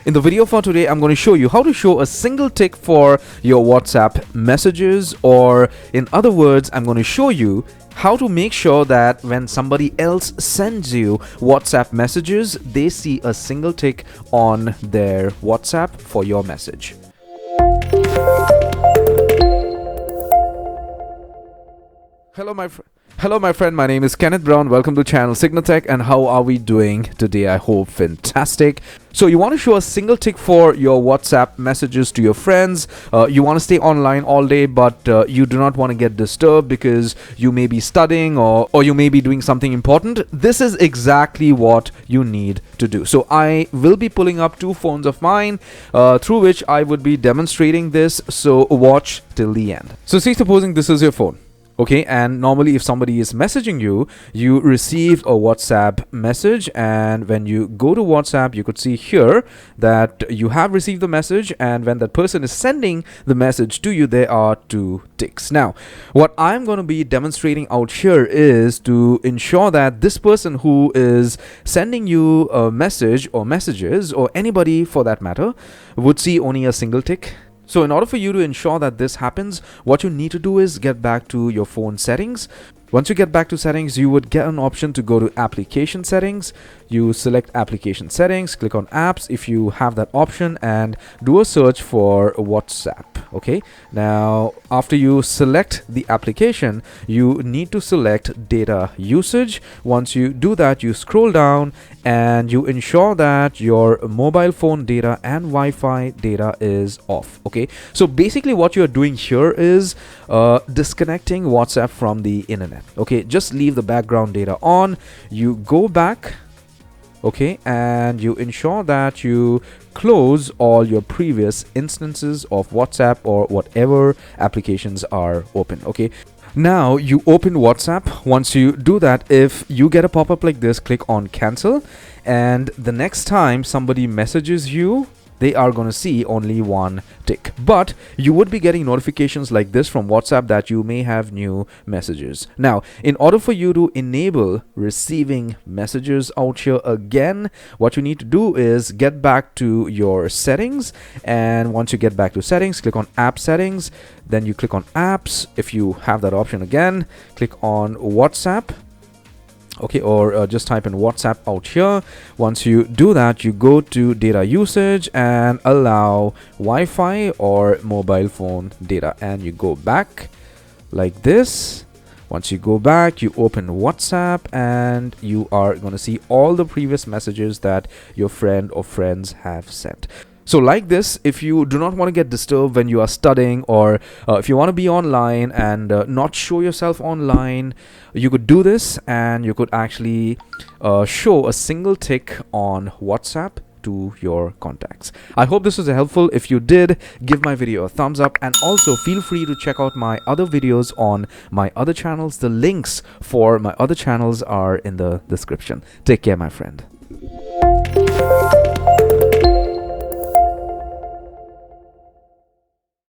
In the video for today, I'm going to show you how to show a single tick for your WhatsApp messages, or in other words, I'm going to show you how to make sure that when somebody else sends you WhatsApp messages, they see a single tick on their WhatsApp for your message. Hello my friend, my name is Kenneth Brown. Welcome to channel CygnaTech, and how are we doing today? I hope fantastic. So you want to show a single tick for your WhatsApp messages to your friends. You want to stay online all day, but you do not want to get disturbed because you may be studying or you may be doing something important. This is exactly what you need to do. So I will be pulling up two phones of mine through which I would be demonstrating this. So watch till the end. So see, supposing this is your phone. Okay, and normally if somebody is messaging you, you receive a WhatsApp message, and when you go to WhatsApp, you could see here that you have received the message, and when that person is sending the message to you, there are two ticks. Now, what I'm going to be demonstrating out here is to ensure that this person who is sending you a message or messages, or anybody for that matter, would see only a single tick. So in order for you to ensure that this happens, what you need to do is get back to your phone settings. Once you get back to settings, you would get an option to go to application settings. You select application settings, click on apps if you have that option, and do a search for WhatsApp. Okay, now after you select the application, you need to select data usage. Once you do that, you scroll down and you ensure that your mobile phone data and Wi-Fi data is off. Okay, so basically what you're doing here is disconnecting WhatsApp from the internet. Okay, just leave the background data on. You go back, okay, and you ensure that you close all your previous instances of WhatsApp or whatever applications are open. Okay, now you open WhatsApp. Once you do that, if you get a pop-up like this, click on cancel, and the next time somebody messages you, they are going to see only one tick. But you would be getting notifications like this from WhatsApp that you may have new messages. Now, in order for you to enable receiving messages out here again, what you need to do is get back to your settings. And once you get back to settings, click on app settings. Then you click on apps. If you have that option again, click on WhatsApp. Okay, or just type in WhatsApp out here. Once you do that, you go to data usage and allow Wi-Fi or mobile phone data, and you go back like this. Once you go back, you open WhatsApp, and you are going to see all the previous messages that your friend or friends have sent. So like this, if you do not want to get disturbed when you are studying, or if you want to be online and not show yourself online, you could do this, and you could actually show a single tick on WhatsApp to your contacts. I hope this was helpful. If you did, give my video a thumbs up, and also feel free to check out my other videos on my other channels. The links for my other channels are in the description. Take care, my friend.